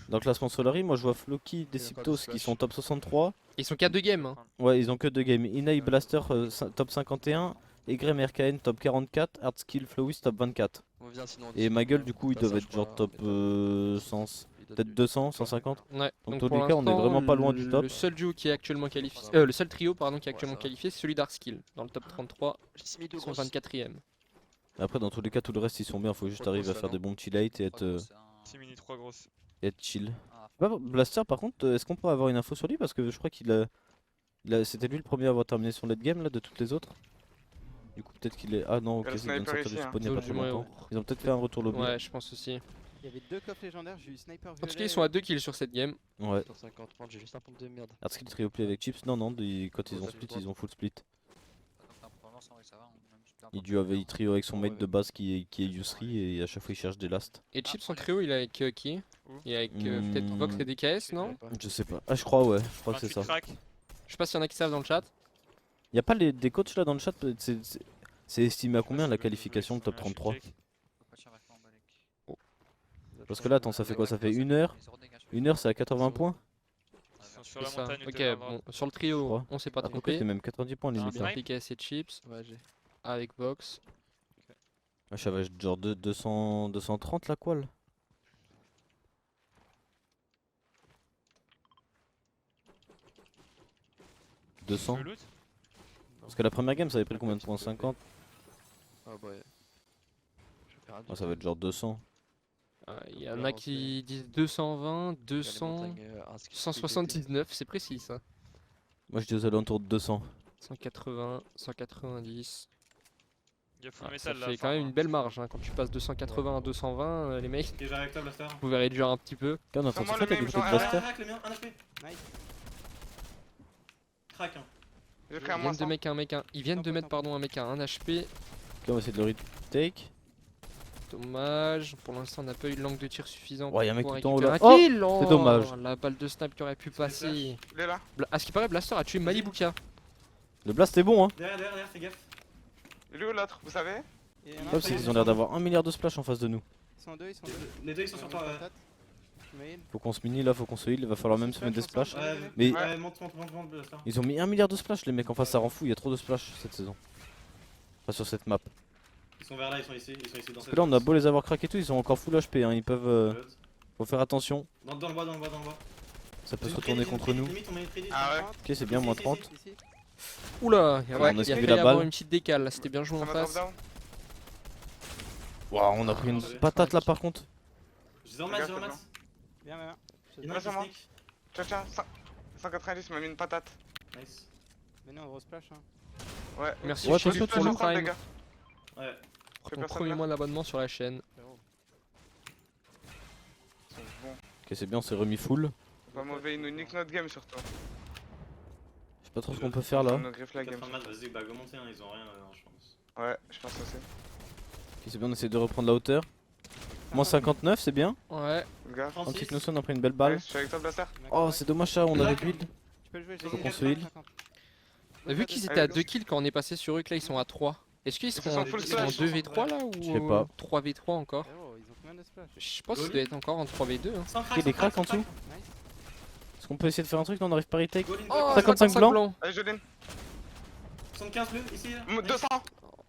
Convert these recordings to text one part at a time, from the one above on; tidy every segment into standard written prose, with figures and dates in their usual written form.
Dans le classement Solari, moi je vois Floki, Deciptos qui sont top 63. Ils sont qu'à 2 games. Hein. Ouais, ils ont que 2 games. Inai Blaster top 51. Egrem RKN top 44. Hardskill Flowis top 24. On vient sinon. Et ma gueule, du coup, ils doivent être genre top 100, peut-être 200, 150. Ouais. Donc, Donc tous les pour cas, on est l'instant, vraiment pas loin du top. Le seul duo qui est actuellement qualifié, le seul trio pardon qui est actuellement qualifié, c'est celui d'Artskill dans le top 33. Ils sont 24ème. Après, dans tous les cas, tout le reste, ils sont bien. Faut juste arriver à faire des bons petits late et être chill. Blaster, par contre, est-ce qu'on pourrait avoir une info sur lui? Parce que je crois c'était lui le premier à avoir terminé son late game là de toutes les autres. Du coup, peut-être qu'il est. Ah non, ok, c'est bien de sortir du spawn il y a pas très longtemps. Ils ont peut-être fait un retour lobby. Ouais, je pense aussi. Il y avait 2 coffres légendaires, j'ai eu sniper violet. En tout cas, ils sont à 2 kills sur cette game. Ouais. 50 points, j'ai juste un pompe de merde. Hardskill trio play avec Chips? Non, non, quand ils ont split, ils ont full split. Il trio avec son mate de base qui est Yusri et à chaque fois il cherche des lasts. Et Chips en trio, il est avec qui? Il est avec peut-être Vox et DKS, non? Je sais pas. Ah, je crois, ouais, je crois que c'est ça. Je sais pas s'il y en a qui savent dans le chat. Y'a pas des coachs là dans le chat? C'est estimé à combien la qualification de top 33? Parce que là, attends, ça fait quoi? Ça fait 1 heure. 1 heure, c'est à 80 points? C'est ça. Ok, bon, sur le trio, on s'est pas Ah, donc trompé. c'est même 90 points limite. Bien Hein. DKS et Chips. Ouais, j'ai. Avec Vox. Ah, je savais genre 230 la qual. « 200 ». Parce que la première game ça avait pris combien de points? 50? Ah bah ouais. Ah, ça va être genre 200. Il y en a qui disent 220, 200, 179, c'est précis ça. Moi je dis aux alentours de 200. 180, 190. Ça métal, fait quand même une belle marge hein. Quand tu passes de 180 à 220, les mecs, vous pouvez réduire un petit peu. Quand on entend ça, t'as des coups de blaster. Crac, hein. Ils viennent de mettre pardon, un mec à 1 HP. Ok, on va essayer de le retake. Dommage, pour l'instant on n'a pas eu de langue de tir suffisant Ouais, y'a un mec pour tout en haut récupérer là. un kill. C'est dommage. La balle de snap qui aurait pu passer. Il est là. À ce qui paraît, Blaster a tué Malibuka. Le blast est bon hein. Derrière, fais gaffe. Il est où l'autre, vous savez? Top, c'est qu'ils ont l'air d'avoir 1 milliard de splash en face de nous. Ils sont 2, ils sont 2. Les deux ils sont sur toi, ouais. Faut qu'on se mini là, faut qu'on se heal, il va falloir même se mettre des splash. Ouais, Mais monte, Blaster. ils ont mis 1 milliard de splash les mecs en face, ça rend fou, il y a trop de splash cette saison. Pas sur cette map. Ils sont vers là, ils sont ici dans cette. Parce que là on a beau les avoir craqués et tout, ils sont encore full HP hein, ils peuvent... Faut faire attention. Dans le bois. Ça peut se retourner contre nous. Ah ouais. Ok c'est bien, moins 30. Oula, il y on a a esquivé failli la avoir balle. une petite décale là, c'était bien joué en Ça m'a drop face. down. Waouh, on a pris une patate là par contre. J'ai en max. Bien, bien. Il y en a un qui Laisse-moi. sneak. Tiens, 190 m'a mis une patate. Nice. Venez, on splash. Hein. Ouais. Merci Ouais, Chili attention, pour le les prime. gars. Ouais. Pour Y'a ton personne premier là. mois d'abonnement sur la chaîne. Ils sont bons. Ok c'est bien, on s'est remis full. Pas mauvais, ils nous niquent notre game surtout. Je sais pas trop ce qu'on peut faire là. Ils nous griffent la game. 80 matchs, vas-y, bah go monter, hein, ils ont rien, je pense. Ouais, je pense aussi. Ok c'est bien, on essaie de reprendre la hauteur. Moins 59 c'est bien. Ouais. Gars. En 36. petite notion on a pris une belle balle. Ouais, je suis avec toi, Blaster. Oh c'est dommage ça, on avait build. Tu peux le jouer, Faut qu'on se heal. Vu qu'ils étaient à 2 kills quand on est passé sur eux, que là ils sont à 3. Est-ce qu'ils seront en full 2v3 là ou Je sais pas. 3v3 encore? Frérot, ils ont combien de splash? Je pense que ça doit être encore en 3v2. Hein. Il y a des cracks en dessous. Est-ce qu'on peut essayer de faire un truc? Non on n'arrive pas à retake. Oh, 55 blanc. Allez, Joline. 75 bleu, ici là. 200.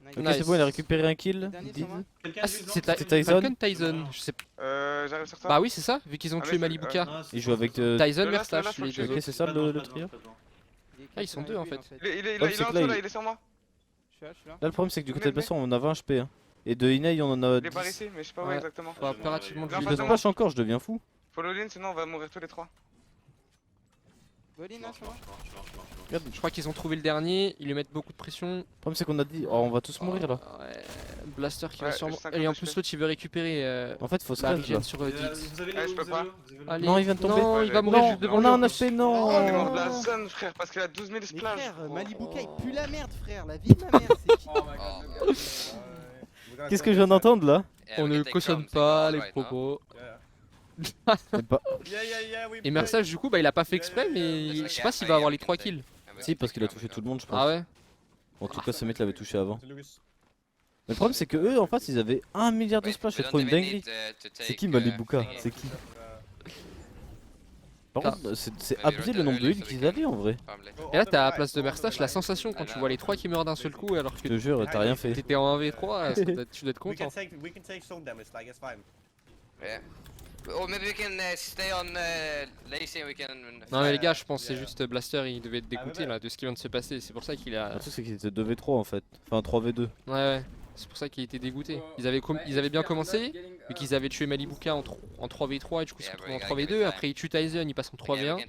Ok Nice. c'est bon, il a récupéré un kill. Dernier 10. sur moi. Quelqu'un Ah, a vu blanc c'est C'est Tyson. Falcon Tyson. Je sais pas. J'arrive sur toi. Bah oui, c'est ça, vu qu'ils ont Ah, tué mais Malibuka. Non, c'est Il pas joue avec ça. Tyson, Le last, Verstache, le les last, deux Ok autres. c'est ça Pas blanc, le pas blanc, trio. pas blanc. Ah, ils sont deux, en fait. Il est Ouais, c'est en que là, dessous là, il- il est sur moi. Je suis là, je suis là. Là le problème c'est que du côté de Mais- Bastion on a 20 HP hein. Et de Inei on en a Il est par 10. ici, mais je sais pas où Ouais. exactement. Faut impérativement Viens, J'ai jouer de passe-moi. dedans. splash encore, je deviens fou. Follow Lynn, sinon on va mourir tous les trois. Golin là, sur moi. Regarde, Je crois qu'ils ont trouvé le dernier, ils lui mettent beaucoup de pression. le problème c'est qu'on a dit, oh on va tous mourir là. Ouais, Blaster qui va Ouais, sûrement. juste 50 Et en HP. plus, l'autre il veut récupérer En fait faut se la rage là. regen sur Vous Dix. avez Ouais, je peux pas. Allez. Non, il vient de tomber. Non, Ouais, il va j'ai- mourir Non, juste devant on lui, a en un plus. HP, Oh, non. il est mort de la zone, frère, parce qu'il a 12 000 Mais splash. frère, gros. Malibuka il pue la merde, frère. La vie de ma mère, c'est qui? Qu'est-ce que je viens d'entendre là? On ne cautionne pas les propos. C'est pas... Et Mersage, du coup, bah il a pas fait exprès, mais je sais pas s'il va avoir les 3 kills. Si parce qu'il a touché tout le monde je pense. Ah ouais? En tout cas ce mec l'avait touché avant. Mais le problème c'est que eux en face ils avaient 1 milliard de splash, c'est trop une dinguerie. C'est qui Malibuka? C'est qui? Par Ah. contre, c'est abusé le nombre de heals qu'ils avaient en vrai. Et là, t'as à la place de Merstache la sensation quand tu vois les 3 qui meurent d'un seul coup alors Je que te jure, t'as rien fait. t'étais en 1v3, tu dois être content. We can take some damage, like it's fine. Yeah. Or maybe we can stay on Lacey and we can. Non mais les gars, je pense que c'est juste Blaster, il devait être dégoûté là de ce qui vient de se passer. C'est pour ça qu'il a. Le truc c'est qu'ils étaient 2v3 en fait. Enfin 3v2. Ouais, c'est pour ça qu'il était dégoûté. Ils avaient bien commencé, vu qu'ils avaient tué Malibuka en 3v3 et du coup ils se retrouvent en 3v2. Après ils tuent Tyson, ils passent en 3v1.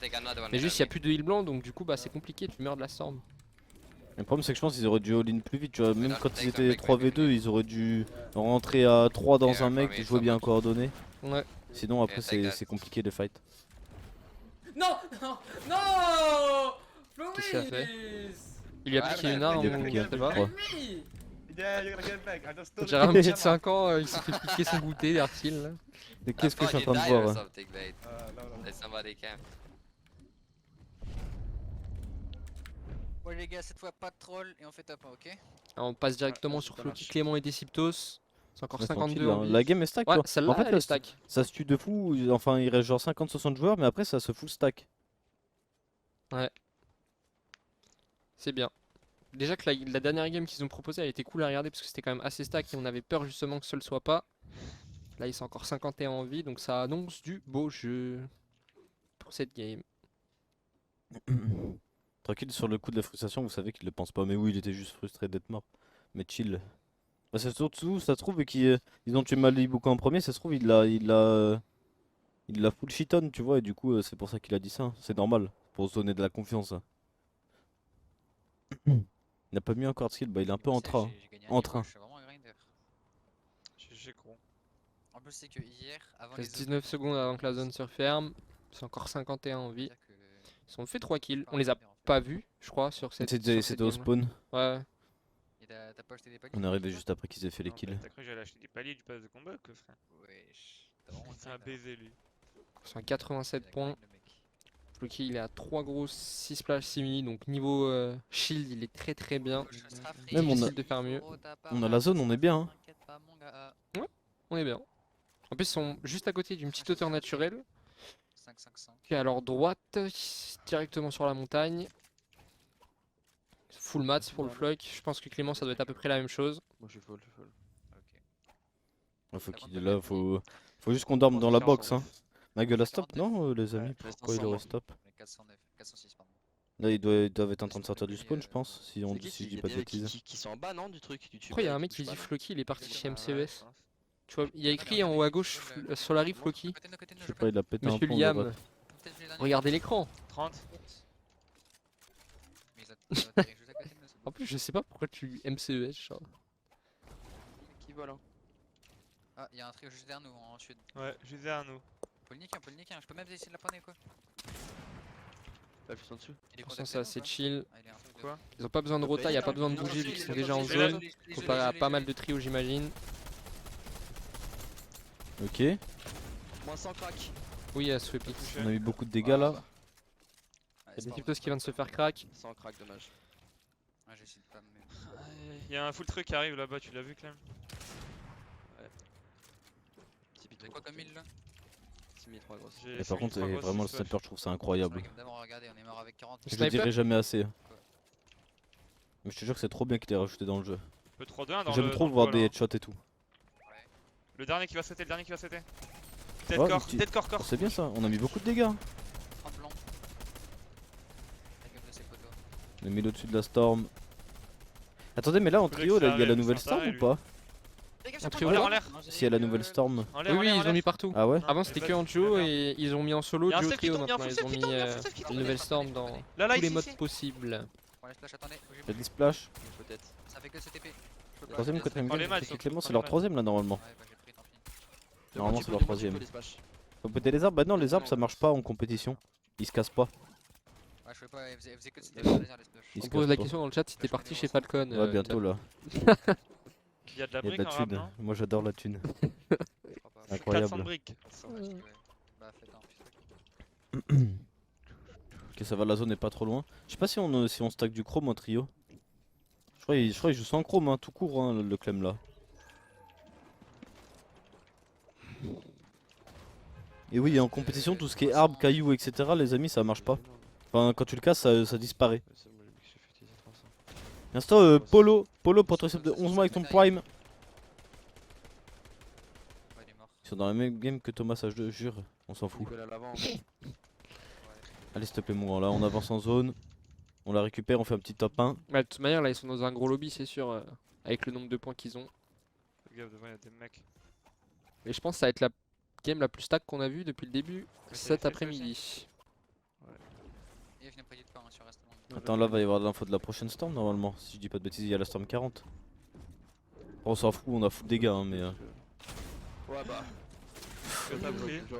Mais juste il n'y a plus de heal blanc donc du coup bah c'est compliqué, tu meurs de la storm. Le problème c'est que je pense qu'ils auraient dû all-in plus vite, tu vois, même quand ils étaient 3v2 ils auraient dû rentrer à 3 dans un mec, jouer bien coordonné. Ouais. Sinon après c'est compliqué les fights. Non, non, non. Qu'est-ce qu'il a fait Il lui a piqué une arme, Il a piqué un peu, ça va. je crois. Yeah, you're gonna get back. I just stood J'ai un petit de 5 ans, il s'est fait piquer son goûter, Dartil là. Mais qu'est-ce que je suis en train de voir hein. no. Somebody camp. Bon les gars, cette fois pas de troll et on fait top 1, ok? Alors, on passe directement sur Floki, Clément et Déciptos. C'est encore Ouais, 52 tranquille, en hein. vie. La game est stack Ouais, tu vois. celle-là En fait elle là, est stack. ça se tue de fou, enfin il reste genre 50-60 joueurs mais après ça se full stack. C'est bien. Déjà que la dernière game qu'ils ont proposée elle était cool à regarder parce que c'était quand même assez stack et on avait peur justement que ce le soit pas. Là ils sont encore 51 en vie donc ça annonce du beau jeu pour cette game. Tranquille sur le coup de la frustration, vous savez qu'il le pense pas, mais oui il était juste frustré d'être mort. Mais chill. Bah, c'est surtout, ça se trouve, qu'ils ont tué Malibuka en premier, ça se trouve il l'a full shiton, tu vois, et du coup c'est pour ça qu'il a dit ça, hein. C'est normal, pour se donner de la confiance. Hein. Il n'a pas mis encore de skill, bah il est un peu en train. En train. Je suis vraiment un grinder. GG gros. En plus, c'est que hier, avant Il reste 19 secondes avant que la zone se referme. C'est encore 51 en vie. Ils ont fait 3 kills. On les a pas vus, je crois, sur cette. C'était au spawn. Ouais. Et t'as pas acheté des paliers? On est arrivé juste après qu'ils aient fait les Non, kills. T'as cru que j'allais acheter des paliers du pass de combat que frère? Wesh. T'as vraiment C'est un baiser lui. Ils sont à 87 points. Floki il est à 3 grosses, 6 splash, 6 mini. Donc niveau shield, il est très bien. Même on a- Difficile de faire mieux. On a la zone, on est bien. Hein. On est bien. En plus, ils sont juste à côté d'une petite hauteur naturelle. 5-5-5. Puis à leur droite, directement sur la montagne. Full mats, full flock. Je pense que Clément, ça doit être à peu près la même chose. Moi je full, full. Ok. Ouais, faut qu'il est là, faut juste qu'on dorme dans la box. Hein. Ma gueule a stop, non les amis? Pourquoi il aurait stop? On est 409, 406 pardon. Là ils doivent être en train de sortir du spawn, je pense, si je dis pas de des bêtises. qui sont en bas non du truc tu Après, il y a un mec qui dit Floki, il est parti chez MCES. Tu vois, il y a écrit en haut à gauche Solari Floki. Je sais pas, il a pété un Monsieur pont. de Liam, droite. regardez l'écran. 30. En plus, je sais pas pourquoi tu MCES. Genre. Qui vole hein? Ah, y'a un trio juste derrière nous en sud. Ouais, juste derrière nous. On peut le niquer, je peux même essayer de la prendre quoi. Là, juste en dessous. Il est Pour l'instant, c'est assez chill. Ah, il est un truc de- Quoi? Ils ont pas besoin de rota, y a pas besoin de bouger vu qu'ils sont déjà en zone. Comparé à pas mal de trios, j'imagine. Ok, Moins 100 crack. Oui, il y a Sweepix. on a eu beaucoup de dégâts là. Il y a des Tiptos qui viennent de se faire crack. 100 crack, dommage. Ouais, j'essaie de pas me mettre. Il y a un full truc qui arrive là-bas, tu l'as vu Clem? C'est quoi comme île là? 6003 gros. Et par contre, vraiment le sniper, je trouve ça incroyable. D'abord, regardez, on est mort avec 40. Je le Sniper dirai jamais assez. Mais je te jure que c'est trop bien qu'il ait rajouté dans le jeu. Peu 3-2-1 dans J'aime le. trop dans le voir bol, des hein. headshots et tout. Le dernier qui va sauter, le dernier qui va sauter. Dead Ouais, core, petit- dead core, Oh, core. c'est bien ça, on a mis beaucoup de dégâts. 30 blancs. La gueule de ses potos. On a mis au-dessus de la storm. Attendez, mais là en Faut trio, là, il y a la accélérer, nouvelle c'est storm pareil, ou lui. pas? En trio En l'air, en là. l'air. Si, il y a la nouvelle storm. En l'air, Oui, en oui, l'air, en ils ont l'air. mis partout. Ah ouais? Avant c'était que en duo et ils ont mis en solo, Y'a un duo, self qui trio tombe, y'a un maintenant. full Ils ont self qui mis tombe, y'a un full self qui une tombe. nouvelle storm dans Là, tous les ici, modes ici. possibles. Bon, les splash, attendez. Il y a des splash. Peut-être. Ça fait que CTP. Troisième ou quatrième Prends les game, matchs, c'est sauf- Clément, prends c'est les leur matchs. troisième là normalement. Ouais, bah j'ai pris, tant pis. Normalement c'est leur troisième. Faut péter les arbres? Bah non, les arbres ça marche pas en compétition. Ils se cassent pas. Ouais, je sais pas, elle faisait que CTP sur les airs, les splash. Ils On se pose cassent la pas. question dans le chat si t'es parti chez Falcon. Ouais, bientôt là. Il y a de la Il y a de brique la en rap, thune. non? Moi j'adore la thune. Je crois pas. 400 Incroyable. briques. Bah, faites un petit truc. Ok, ça va, la zone est pas trop loin. Je sais pas si on stack du chrome en trio. Je crois qu'il joue sans chrome, hein, tout court, hein, le Clem là. Et oui, en compétition, tout ce qui est arbres, cailloux, etc., les amis, ça marche pas. Enfin, quand tu le casses, ça disparaît. L'instant, Polo pour tricep de 11 mois avec ton prime. Ouais, il est mort. Ils sont dans la même game que Thomas H2, jure, on s'en fout. Allez, s'il te plaît, mon grand, là, on avance en zone. On la récupère, on fait un petit top 1. Bah, de toute manière, là, ils sont dans un gros lobby, c'est sûr, avec le nombre de points qu'ils ont. Les gars, devant, il y a des mecs. Et je pense que ça va être la game la plus stack qu'on a vue depuis le début cet fait, après-midi. Et je n'ai pas dit de pas, hein, sur reste. Attends, là, va y avoir de l'info de la prochaine storm normalement. Si je dis pas de bêtises, il y a la storm 40. Bon, on s'en fout, on a full dégâts, hein, mais. Ouais, bah.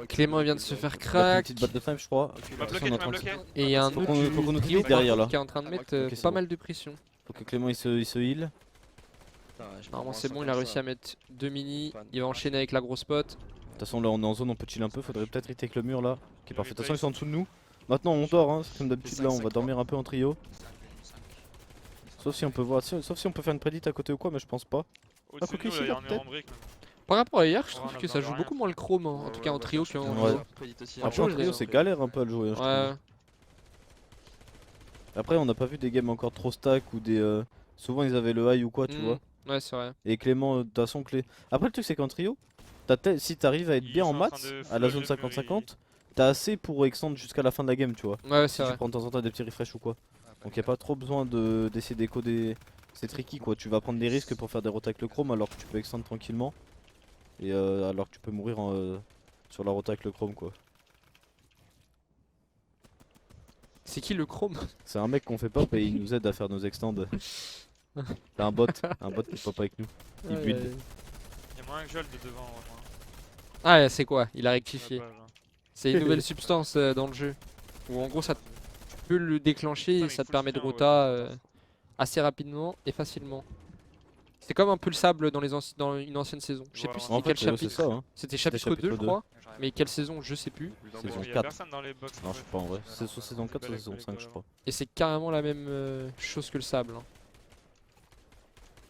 Clément vient de se faire Il y a une crack. petite balle de flame, je crois. Tu m'as bloqué, tu m'as bloqué. Et il y a un Faut autre qu'on- faut qu'on nous trio clique derrière, là. qui est en train de mettre Ok, c'est pas bon. mal de pression. Faut que Clément il se heal. Normalement c'est bon, il a réussi à mettre 2 mini, il va enchaîner avec la grosse pot. De toute façon, là on est en zone, on peut chill un peu. Faudrait peut-être retake le mur là. Qui est parfait. De toute façon, ils sont en dessous de nous. Maintenant, on dort, hein. Comme d'habitude, là on va dormir un peu en trio. Sauf si on peut voir, sauf si on peut faire une prédite à côté ou quoi, mais je pense pas. Au-dessus faut de qu'il nous, s'y il y a va, un mur peut-être. en brique. Par rapport à hier, je Ouais, trouve on a que ça besoin joue de rien. beaucoup moins le chrome, en tout cas en trio qu'en Ouais. duo. Après, en trio, c'est galère un peu à le jouer. Hein, je Ouais. trouve. Après, on n'a pas vu des games encore trop stack ou des. Souvent, ils avaient le high ou quoi, tu Mm. vois. Ouais, c'est vrai. Et Clément, de toute façon, clé. Après, le truc, c'est qu'en trio, si t'arrives à être Ils bien en sont en train maths, de à la flash zone le mur, 50-50, t'as assez pour extendre jusqu'à la fin de la game, tu vois. Ouais, Si c'est tu vrai. prends de temps en temps des petits refresh ou quoi. Donc, y a pas trop besoin d'essayer d'écoder. C'est tricky, quoi. Tu vas prendre des risques pour faire des rotas avec le chrome alors que tu peux extendre tranquillement. Et alors que tu peux mourir sur la rota avec le chrome, quoi. C'est qui le chrome? C'est un mec qu'on fait pop et il nous aide à faire nos extends. C'est un bot qui pop avec nous. Il build. Il y a moins que Joel de devant. Moi. Ah, c'est quoi? Il a rectifié. Ouais, bah, là. C'est une nouvelle substance dans le jeu. Où en gros, tu peux le déclencher et mais ça te full permet de chien, ouais, rota assez rapidement et facilement. C'est comme un peu le sable dans une ancienne saison. Je sais plus Voilà. c'était En quel fait, c'est chapitre. ça, hein. C'était chapitre 2, je chapitre 2. crois. Mais quelle saison, je sais plus. Saison Il y a 4. personne dans les box. Non, je sais pas en vrai. C'est soit saison 4, soit saison 5, je crois. Et c'est carrément la même chose que le sable. hein.